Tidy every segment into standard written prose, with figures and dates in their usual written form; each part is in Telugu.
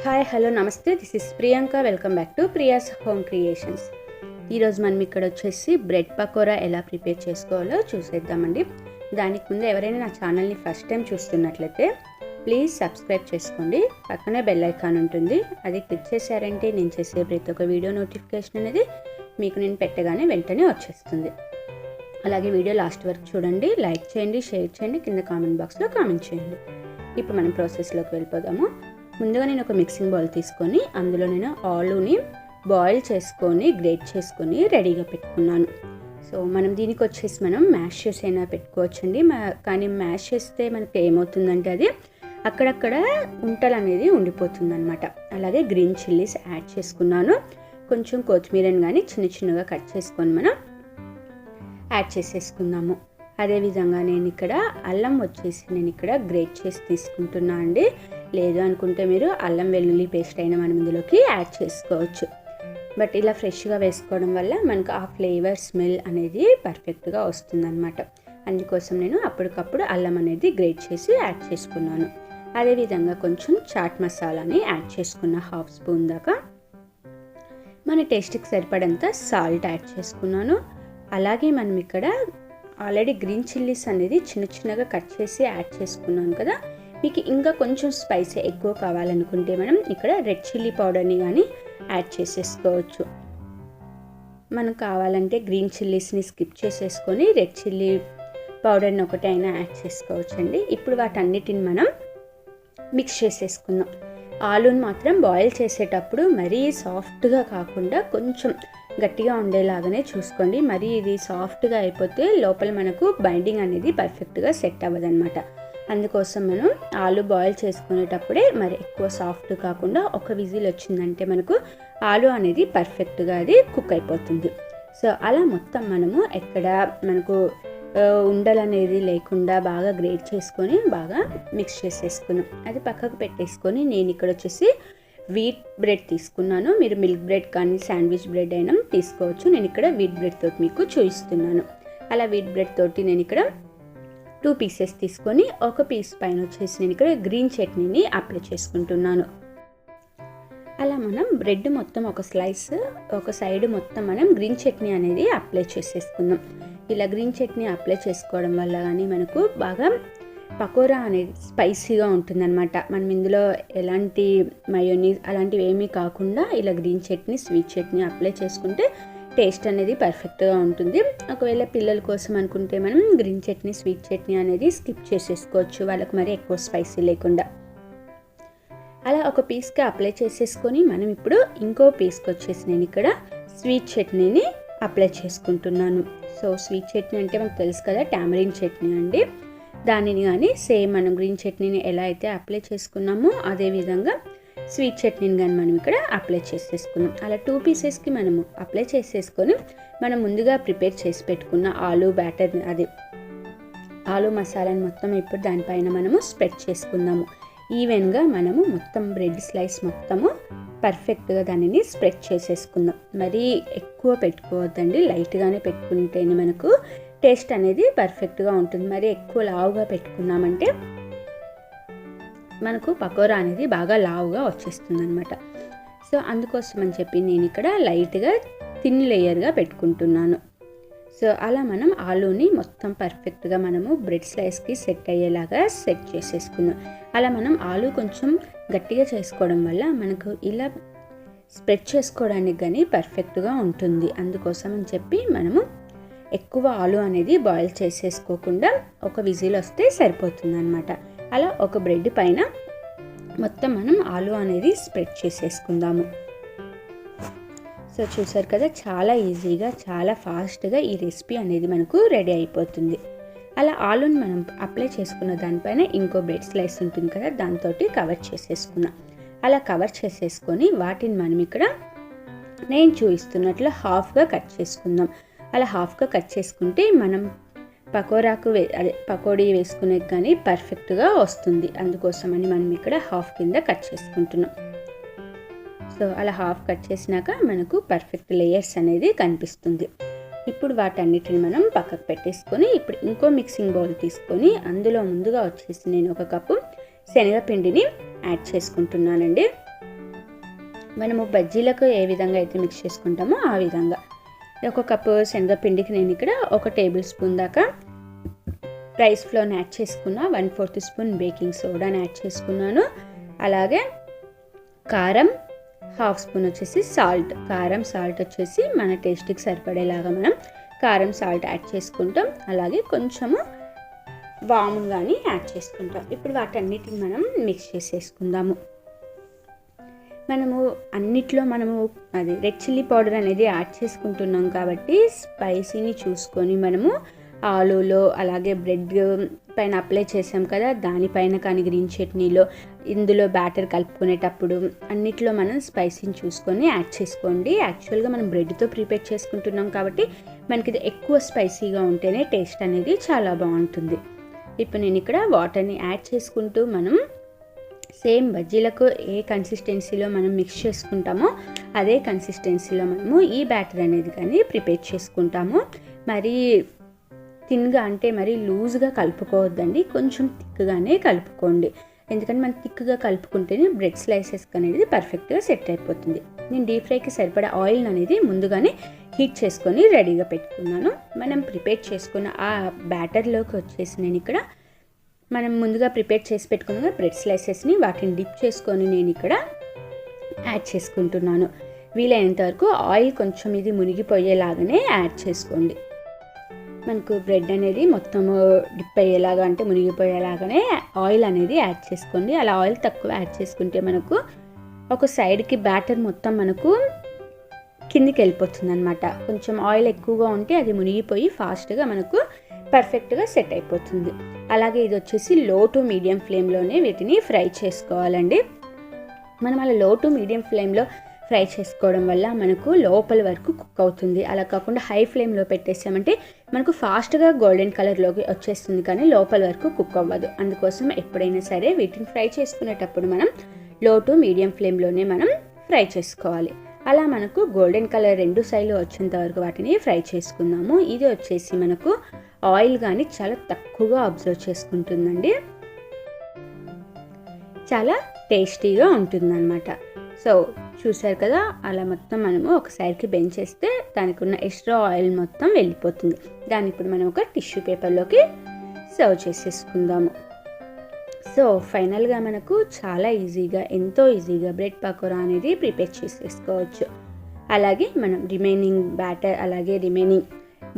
హాయ్ హలో నమస్తే, this is Priyanka. Welcome back to Priya's home creations. ఈరోజు మనం ఇక్కడ వచ్చేసి బ్రెడ్ పకోడా ఎలా ప్రిపేర్ చేసుకోవాలో చూసేద్దామండి. దానికి ముందు ఎవరైనా నా ఛానల్ని ఫస్ట్ టైం చూస్తున్నట్లయితే ప్లీజ్ సబ్స్క్రైబ్ చేసుకోండి. పక్కనే బెల్ ఐకాన్ ఉంటుంది, అది క్లిక్ చేశారంటే నేను చేసే ప్రతి ఒక్క వీడియో నోటిఫికేషన్ అనేది మీకు నేను పెట్టగానే వెంటనే వచ్చేస్తుంది. అలాగే వీడియో లాస్ట్ వరకు చూడండి, లైక్ చేయండి, షేర్ చేయండి, కింద కామెంట్ బాక్స్లో కామెంట్ చేయండి. ఇప్పుడు మనం ప్రాసెస్లోకి వెళ్ళిపోదాము. ముందుగా నేను ఒక మిక్సింగ్ బౌల్ తీసుకొని అందులో నేను ఆలూని బాయిల్ చేసుకొని గ్రేట్ చేసుకొని రెడీగా పెట్టుకున్నాను. సో మనం దీనికి వచ్చేసి మనం మ్యాష్ చేసి అయినా పెట్టుకోవచ్చండి. కానీ మ్యాష్ చేస్తే మనకి ఏమవుతుందంటే అది అక్కడక్కడ ఉంటలు అనేది ఉండిపోతుంది అనమాట. అలాగే గ్రీన్ చిల్లీస్ యాడ్ చేసుకున్నాను. కొంచెం కొత్తిమీరని కానీ చిన్న చిన్నగా కట్ చేసుకొని మనం యాడ్ చేసేసుకుందాము. అదేవిధంగా నేను ఇక్కడ అల్లం వచ్చేసి నేను ఇక్కడ గ్రేట్ చేసి తీసుకుంటున్నా అండి. లేదు అనుకుంటే మీరు అల్లం వెల్లుల్లి పేస్ట్ అయినా మనం ఇందులోకి యాడ్ చేసుకోవచ్చు. బట్ ఇలా ఫ్రెష్గా వేసుకోవడం వల్ల మనకు ఆ ఫ్లేవర్ స్మెల్ అనేది పర్ఫెక్ట్గా వస్తుందన్నమాట. అందుకోసం నేను అప్పటికప్పుడు అల్లం అనేది గ్రేట్ చేసి యాడ్ చేసుకున్నాను. అదేవిధంగా కొంచెం చాట్ మసాలాని యాడ్ చేసుకున్న 1/2 స్పూన్ దాకా. మన టేస్ట్కి సరిపడంత సాల్ట్ యాడ్ చేసుకున్నాను. అలాగే మనం ఇక్కడ ఆల్రెడీ గ్రీన్ చిల్లీస్ అనేది చిన్న చిన్నగా కట్ చేసి యాడ్ చేసుకున్నాను కదా. మీకు ఇంకా కొంచెం స్పైసీ ఎక్కువ కావాలనుకుంటే మనం ఇక్కడ రెడ్ చిల్లీ పౌడర్ని కానీ యాడ్ చేసేసుకోవచ్చు. మనకు కావాలంటే గ్రీన్ చిల్లీస్ని స్కిప్ చేసేసుకొని రెడ్ చిల్లీ పౌడర్ని ఒకటి అయినా యాడ్ చేసుకోవచ్చు అండి. ఇప్పుడు వాటన్నిటిని మనం మిక్స్ చేసేసుకుందాం. ఆలూని మాత్రం బాయిల్ చేసేటప్పుడు మరీ సాఫ్ట్గా కాకుండా కొంచెం గట్టిగా ఉండేలాగానే చూసుకోండి. మరి ఇది సాఫ్ట్గా అయిపోతే లోపల మనకు బైండింగ్ అనేది పర్ఫెక్ట్గా సెట్ అవ్వదన్నమాట. అందుకోసం మనం ఆలు బాయిల్ చేసుకునేటప్పుడే మరి ఎక్కువ సాఫ్ట్ కాకుండా ఒక విజిల్ వచ్చిందంటే మనకు ఆలు అనేది పర్ఫెక్ట్గా అది కుక్ అయిపోతుంది. సో అలా మొత్తం మనము ఎక్కడ మనకు ఉండలు అనేది లేకుండా బాగా గ్రేట్ చేసుకొని బాగా మిక్స్ చేసేసుకున్నాం. అది పక్కకు పెట్టేసుకొని నేను ఇక్కడ వచ్చేసి వీట్ బ్రెడ్ తీసుకున్నాను. మీరు మిల్క్ బ్రెడ్ కానీ శాండ్విచ్ బ్రెడ్ అయినా తీసుకోవచ్చు. నేను ఇక్కడ వీట్ బ్రెడ్ తోటి మీకు చూపిస్తున్నాను. అలా వీట్ బ్రెడ్ తోటి నేను ఇక్కడ 2 పీసెస్ తీసుకొని ఒక పీస్ పైన వచ్చేసి నేను ఇక్కడ గ్రీన్ చట్నీని అప్లై చేసుకుంటున్నాను. అలా మనం బ్రెడ్ మొత్తం ఒక స్లైస్ ఒక సైడ్ మొత్తం మనం గ్రీన్ చట్నీ అనేది అప్లై చేసేసుకుందాం. ఇలా గ్రీన్ చట్నీ అప్లై చేసుకోవడం వల్ల కానీ మనకు బాగా పకోడా అనేది స్పైసీగా ఉంటుందన్నమాట. మనం ఇందులో ఎలాంటి మయోనీస్ అలాంటివి ఏమీ కాకుండా ఇలా green chutney sweet chutney apply చేసుకుంటే టేస్ట్ అనేది పర్ఫెక్ట్గా ఉంటుంది. ఒకవేళ పిల్లల కోసం అనుకుంటే మనం గ్రీన్ చట్నీ స్వీట్ చట్నీ అనేది స్కిప్ చేసేసుకోవచ్చు, వాళ్ళకి మరి ఎక్కువ స్పైసీ లేకుండా. అలా ఒక పీస్కి అప్లై చేసేసుకొని మనం ఇప్పుడు ఇంకో పీస్కి వచ్చేసి నేను ఇక్కడ స్వీట్ చట్నీని అప్లై చేసుకుంటున్నాను. సో స్వీట్ చట్నీ అంటే మనకు తెలుసు కదా, టామరిన్ చట్నీ అండి. దానిని కానీ సేమ్ మనం గ్రీన్ చట్నీని ఎలా అయితే అప్లై చేసుకున్నామో అదేవిధంగా స్వీట్ చట్నీని కానీ మనం ఇక్కడ అప్లై చేసేసుకున్నాం. అలా 2 పీసెస్కి మనము అప్లై చేసేసుకొని మనం ముందుగా ప్రిపేర్ చేసి పెట్టుకున్న ఆలు బ్యాటర్ అది ఆలు మసాలాని మొత్తం ఇప్పుడు దానిపైన మనము స్ప్రెడ్ చేసుకుందాము. ఈవెన్గా మనము మొత్తం బ్రెడ్ స్లైస్ మొత్తము పర్ఫెక్ట్గా దానిని స్ప్రెడ్ చేసేసుకుందాం. మరీ ఎక్కువ పెట్టుకోవద్దండి, లైట్గానే పెట్టుకుంటేనే మనకు టేస్ట్ అనేది పర్ఫెక్ట్గా ఉంటుంది. మరి ఎక్కువ లావుగా పెట్టుకున్నామంటే మనకు పకోడా అనేది బాగా లావుగా వచ్చేస్తుంది అనమాట. సో అందుకోసం అని చెప్పి నేను ఇక్కడ లైట్గా థిన్ లేయర్గా పెట్టుకుంటున్నాను. సో అలా మనం ఆలూని మొత్తం పర్ఫెక్ట్గా మనము బ్రెడ్ స్లైస్కి సెట్ అయ్యేలాగా సెట్ చేసేసుకుందాం. అలా మనం ఆలు కొంచెం గట్టిగా చేసుకోవడం వల్ల మనకు ఇలా స్ప్రెడ్ చేసుకోవడానికి కానీ పర్ఫెక్ట్గా ఉంటుంది. అందుకోసం అని చెప్పి మనము ఎక్కువ ఆలు అనేది బాయిల్ చేసేసుకోకుండా ఒక విజిల్ వస్తే సరిపోతుంది అనమాట. అలా ఒక బ్రెడ్ పైన మొత్తం మనం ఆలు అనేది స్ప్రెడ్ చేసేసుకుందాము. సో చూసారు కదా, చాలా ఈజీగా చాలా ఫాస్ట్గా ఈ రెసిపీ అనేది మనకు రెడీ అయిపోతుంది. అలా ఆలుని మనం అప్లై చేసుకున్న దానిపైన ఇంకో బ్రెడ్ స్లైస్ ఉంటుంది కదా, దాంతో కవర్ చేసేసుకున్నాం. అలా కవర్ చేసేసుకొని వాటిని మనం ఇక్కడ నేను చూపిస్తున్నట్లు హాఫ్గా కట్ చేసుకుందాం. అలా హాఫ్గా కట్ చేసుకుంటే మనం పకోడాకు పకోడీ వేసుకునే కానీ పర్ఫెక్ట్గా వస్తుంది. అందుకోసమని మనం ఇక్కడ హాఫ్ కింద కట్ చేసుకుంటున్నాం. సో అలా హాఫ్ కట్ చేసినాక మనకు పర్ఫెక్ట్ లేయర్స్ అనేది కనిపిస్తుంది. ఇప్పుడు వాటన్నిటిని మనం పక్కకు పెట్టేసుకొని ఇప్పుడు ఇంకో మిక్సింగ్ బౌల్ తీసుకొని అందులో ముందుగా వచ్చేసి నేను 1 కప్పు శనగపిండిని యాడ్ చేసుకుంటున్నానండి. మనము బజ్జీలకు ఏ విధంగా అయితే మిక్స్ చేసుకుంటామో ఆ విధంగా. ఒక కప్పు శనగపిండికి నేను ఇక్కడ 1 టేబుల్ స్పూన్ దాకా రైస్ ఫ్లోర్ని యాడ్ చేసుకున్నా, 1/4 స్పూన్ బేకింగ్ సోడాని యాడ్ చేసుకున్నాను. అలాగే కారం 1/2 స్పూన్ వచ్చేసి సాల్ట్. కారం సాల్ట్ వచ్చేసి మన టేస్ట్కి సరిపడేలాగా మనం కారం సాల్ట్ యాడ్ చేసుకుంటాం. అలాగే కొంచెము వామును కానీ యాడ్ చేసుకుంటాం. ఇప్పుడు వాటన్నిటిని మనం మిక్స్ చేసేసుకుందాము. మనము అన్నిట్లో అది రెడ్ చిల్లీ పౌడర్ అనేది యాడ్ చేసుకుంటున్నాం కాబట్టి స్పైసీని చూసుకొని మనము ఆలూలో అలాగే బ్రెడ్ పైన అప్లై చేసాం కదా, దానిపైన కానీ గ్రీన్ చట్నీలో ఇందులో బ్యాటర్ కలుపుకునేటప్పుడు అన్నిట్లో మనం స్పైసీని చూసుకొని యాడ్ చేసుకోండి. యాక్చువల్గా మనం బ్రెడ్తో ప్రిపేర్ చేసుకుంటున్నాం కాబట్టి మనకి ఇది ఎక్కువ స్పైసీగా ఉంటేనే టేస్ట్ అనేది చాలా బాగుంటుంది. ఇప్పుడు నేను ఇక్కడ వాటర్ని యాడ్ చేసుకుంటూ మనం సేమ్ బజ్జీలకు ఏ కన్సిస్టెన్సీలో మనం మిక్స్ చేసుకుంటామో అదే కన్సిస్టెన్సీలో మనము ఈ బ్యాటర్ అనేది కానీ ప్రిపేర్ చేసుకుంటాము. మరి థిన్గా అంటే మరి లూజ్గా కలుపుకోవద్దండి, కొంచెం థిక్గానే కలుపుకోండి. ఎందుకంటే మనం థిక్గా కలుపుకుంటేనే బ్రెడ్ స్లైసెస్ అనేది పర్ఫెక్ట్గా సెట్ అయిపోతుంది. నేను డీప్ ఫ్రైకి సరిపడా ఆయిల్ అనేది ముందుగానే హీట్ చేసుకొని రెడీగా పెట్టుకున్నాను. మనం ప్రిపేర్ చేసుకున్న ఆ బ్యాటర్లోకి వచ్చేసి నేను ఇక్కడ మనం ముందుగా ప్రిపేర్ చేసి పెట్టుకున్న బ్రెడ్ స్లైసెస్ని వాటిని డిప్ చేసుకొని నేను ఇక్కడ యాడ్ చేసుకుంటున్నాను. వీలైనంత వరకు ఆయిల్ కొంచెం ఇది మునిగిపోయేలాగానే యాడ్ చేసుకోండి. మనకు బ్రెడ్ అనేది మొత్తము డిప్ అయ్యేలాగా అంటే మునిగిపోయేలాగానే ఆయిల్ అనేది యాడ్ చేసుకోండి. అలా ఆయిల్ తక్కువ యాడ్ చేసుకుంటే మనకు ఒక సైడ్కి బ్యాటర్ మొత్తం మనకు కిందికి వెళ్ళిపోతుంది అనమాట. కొంచెం ఆయిల్ ఎక్కువగా ఉంటే అది మునిగిపోయి ఫాస్ట్గా మనకు పర్ఫెక్ట్గా సెట్ అయిపోతుంది. అలాగే ఇది వచ్చేసి లో టు మీడియం ఫ్లేమ్లోనే వీటిని ఫ్రై చేసుకోవాలండి. మనం అలా లో టు మీడియం ఫ్లేమ్లో ఫ్రై చేసుకోవడం వల్ల మనకు లోపల వరకు కుక్ అవుతుంది. అలా కాకుండా హై ఫ్లేమ్లో పెట్టేసామంటే మనకు ఫాస్ట్గా గోల్డెన్ కలర్లోకి వచ్చేస్తుంది కానీ లోపల వరకు కుక్ అవ్వదు. అందుకోసం ఎప్పుడైనా సరే వీటిని ఫ్రై చేసుకునేటప్పుడు మనం లో టు మీడియం ఫ్లేమ్లోనే మనం ఫ్రై చేసుకోవాలి. అలా మనకు గోల్డెన్ కలర్ 2 సైడ్లు వచ్చేంత వరకు వాటిని ఫ్రై చేసుకుందాము. ఇది వచ్చేసి మనకు ఆయిల్ కానీ చాలా తక్కువగా అబ్జర్వ్ చేసుకుంటుందండి, చాలా టేస్టీగా ఉంటుందన్నమాట. సో చూసారు కదా, అలా మొత్తం మనము ఒక సైడ్కి బెండ్ చేస్తే దానికి ఉన్న ఎక్స్ట్రా ఆయిల్ మొత్తం వెళ్ళిపోతుంది. దాన్ని ఇప్పుడు మనం ఒక టిష్యూ పేపర్లోకి సర్వ్ చేసేసుకుందాము. సో ఫైనల్గా మనకు చాలా ఈజీగా, ఎంతో ఈజీగా బ్రెడ్ పకోడా అనేది ప్రిపేర్ చేసేసుకోవచ్చు. అలాగే మనం రిమైనింగ్ బ్యాటర్ అలాగే రిమైనింగ్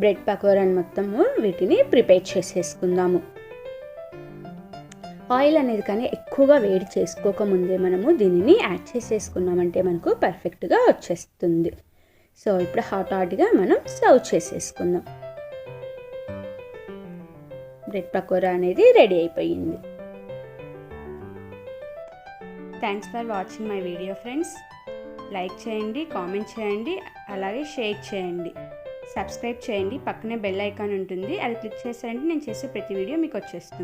బ్రెడ్ పకోడాని మొత్తము వీటిని ప్రిపేర్ చేసేసుకుందాము. ఆయిల్ అనేది కానీ ఎక్కువగా వేడి చేసుకోకముందే మనము దీనిని యాడ్ చేసేసుకున్నామంటే మనకు పర్ఫెక్ట్గా వచ్చేస్తుంది. సో ఇప్పుడు హాట్గా మనం సర్వ్ చేసేసుకుందాం. బ్రెడ్ పకోడా అనేది రెడీ అయిపోయింది. Thanks for watching my video friends. Like చేయండి, కామెంట్ చేయండి, అలాగే షేర్ చేయండి, సబ్స్క్రైబ్ చేయండి. పక్కనే బెల్ ఐకాన్ ఉంటుంది, అది క్లిక్ చేశారంటే నేను చేసే ప్రతి వీడియో మీకు వచ్చేస్తుంది.